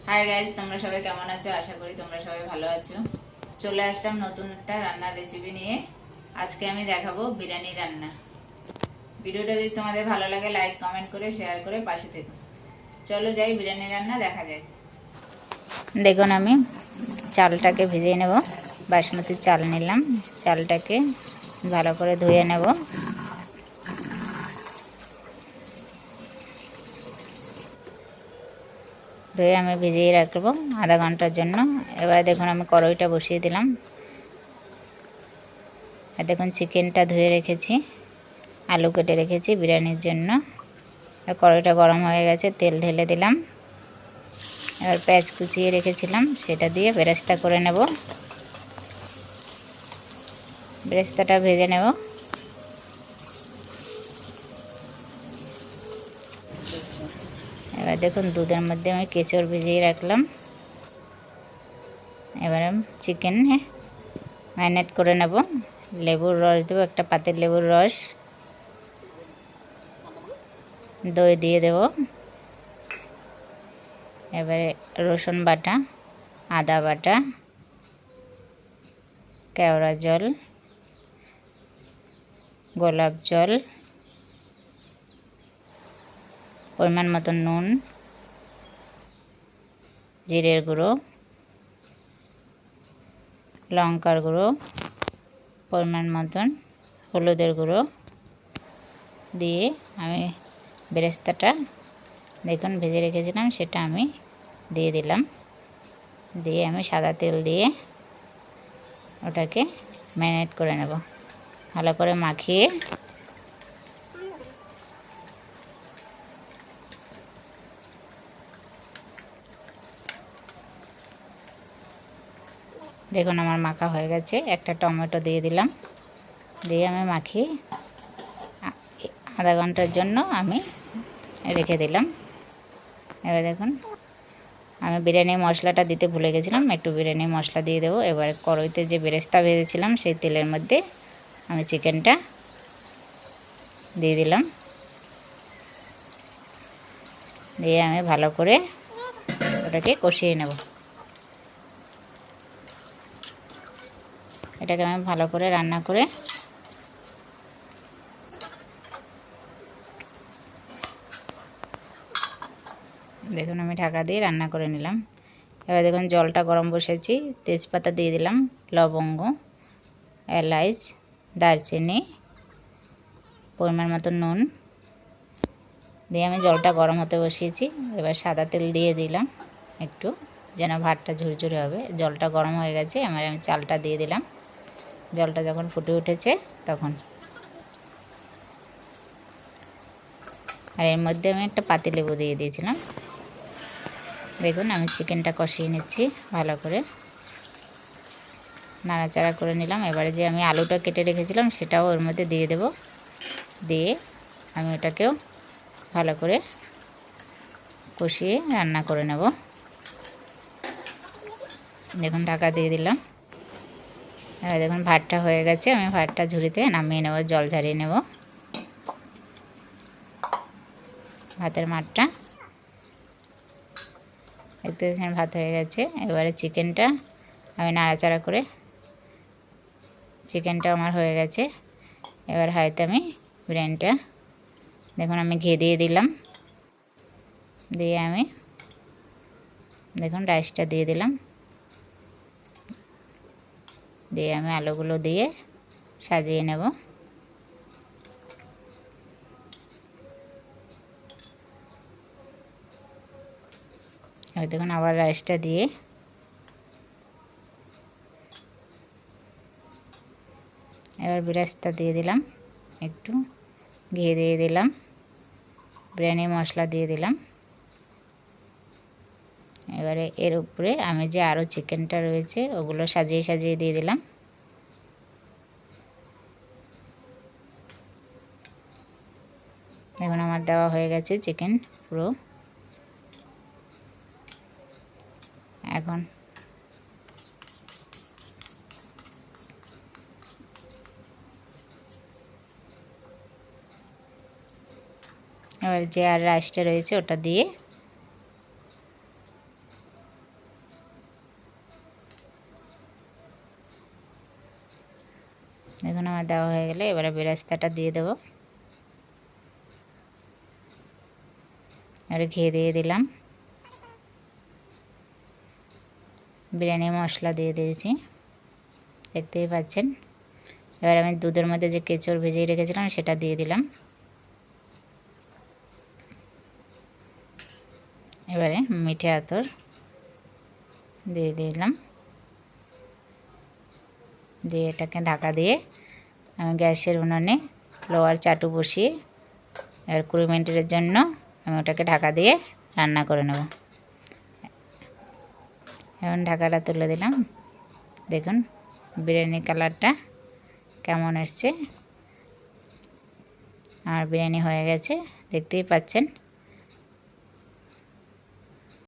Hi guys, তোমরা সবাই কেমন আছো? আশা করি তোমরা সবাই ভালো আছো। চলে আসলাম নতুন একটা রান্নার রেসিপি নিয়ে। আজকে আমি দেখাবো বিরিয়ানি রান্না। ভিডিওটা যদি তোমাদের ভালো লাগে লাইক কমেন্ট করে শেয়ার করে পাশে থেকো। চলো যাই বিরিয়ানি রান্না দেখা যায়। দেখুন আমি চালটাকে ভিজিয়ে নেব। বাসমতি চাল নিলাম। চালটাকে ভালো করে ধুয়ে নেব। ধুয়ে আমি ভিজিয়ে রাখবো আধা ঘন্টার জন্য। এবার দেখুন আমি কড়াইটা বসিয়ে দিলাম। আর দেখুন চিকেনটা ধুয়ে রেখেছি, আলু কেটে রেখেছি বিরিয়ানির জন্য। কড়াইটা গরম হয়ে গেছে, তেল ঢেলে দিলাম। এবার পেঁয়াজ কুচিয়ে রেখেছিলাম সেটা দিয়ে বেরেস্তা করে নেব। বেরেস্তাটা ভেজে নেব। এবার দেখুন দুধের মধ্যে আমি কেশর ভিজিয়ে রাখলাম। এবারে চিকেন ম্যারিনেট করে নেব। লেবুর রস দেবো, একটা পাতিল লেবুর রস, দই দিয়ে দেব। এবারে রসুন বাটা, আদা বাটা, কেওড়া জল, গোলাপ জল, পরিমাণ মতো নুন, জিরের গুঁড়ো, লঙ্কার গুঁড়ো, পরিমাণ মতন হলুদের গুঁড়ো দিয়ে আমি বেরেস্তাটা দেখুন ভেজে রেখেছিলাম সেটা আমি দিয়ে দিলাম। দিয়ে আমি সাদা তেল দিয়ে ওটাকে ম্যারিনেট করে নেব। ভালো করে মাখিয়ে দেখুন আমার মাখা হয়ে গেছে। একটা টমেটো দিয়ে দিলাম, দিয়ে আমি মাখিয়ে আধা ঘন্টার জন্য আমি রেখে দিলাম। এবার দেখুন আমি বিরিয়ানি মশলাটা দিতে ভুলে গেছিলাম, একটু বিরিয়ানি মশলা দিয়ে দেবো। এবার কড়াইতে যে বেরেস্তা ভেজেছিলাম সেই তেলের মধ্যে আমি চিকেনটা দিয়ে দিলাম। দিয়ে আমি ভালো করে ওটাকে কষিয়ে নেব। এটাকে আমি ভালো করে রান্না করে দেখুন আমি ঢাকা দিয়ে রান্না করে নিলাম। এবার দেখুন জলটা গরম বসেছি, তেজপাতা দিয়ে দিলাম, লবঙ্গ, এলাচ, দারচিনি, পরিমাণ মতো নুন দিয়ে আমি জলটা গরম হতে বসিয়েছি। এবার সাদা তেল দিয়ে দিলাম একটু, যেন ভাতটা ঝুরঝুরে হবে। জলটা গরম হয়ে গেছে, আমি চালটা দিয়ে দিলাম। জলটা যখন ফুটে উঠেছে তখন আর এর মধ্যে আমি একটা পাতিলেবু দিয়ে দিয়েছিলাম। দেখুন আমি চিকেনটা কষিয়ে নিচ্ছি ভালো করে, নাড়াচাড়া করে নিলাম। এবারে যে আমি আলুটা কেটে রেখেছিলাম সেটাও ওর মধ্যে দিয়ে দেব। দিয়ে আমি ওটাকেও ভালো করে কষিয়ে রান্না করে নেব। দেখুন ঢাকা দিয়ে দিলাম। এবার দেখুন ভাতটা হয়ে গেছে, আমি ভাতটা ঝুড়িতে নামিয়ে নেব, জল ঝরিয়ে নেব। ভাতের মাঠটা দেখতে পাচ্ছেন ভাত হয়ে গেছে। এবারে চিকেনটা আমি নাড়াচাড়া করে, চিকেনটা আমার হয়ে গেছে। এবার হাঁড়িতে আমি বিরিয়ানিটা দেখুন আমি ঘি দিয়ে দিলাম। দিয়ে আমি দেখুন রাইসটা দিয়ে দিলাম। দিয়ে আমি আলুগুলো দিয়ে সাজিয়ে নেব। এবার দেখুন আবার রাইসটা দিয়ে এবার বেরেস্তা দিয়ে দিলাম, একটু ঘি দিয়ে দিলাম, বিরিয়ানি মশলা দিয়ে দিলাম। এবারে এর উপরে আমি যে আরও চিকেনটা রয়েছে ওগুলো সাজিয়ে সাজিয়ে দিয়ে দিলাম। দেখুন আমার দেওয়া হয়ে গেছে চিকেন পুরো। এখন এবার যে আর রাইসটা রয়েছে ওটা দিয়ে দেখুন আমার দেওয়া হয়ে গেলে এবারে বেরেস্তাটা দিয়ে দেবো। এবারে ঘি দিয়ে দিলাম, বিরিয়ানি মশলা দিয়ে দিয়েছি, দেখতেই পাচ্ছেন। এবার আমি দুধের মধ্যে যে কেচড় ভিজিয়ে রেখেছিলাম সেটা দিয়ে দিলাম। এবারে মিঠে আতর দিয়ে দিলাম, দিয়ে এটাকে ঢাকা দিয়ে আমি গ্যাসের উনুনে লোহার চাটু বসিয়ে এবার 20 মিনিটের জন্য আমি ওটাকে ঢাকা দিয়ে রান্না করে নেব। এখন ঢাকাটা তুলে দিলাম, দেখুন বিরিয়ানির কালারটা কেমন এসছে। আর বিরিয়ানি হয়ে গেছে, দেখতেই পাচ্ছেন।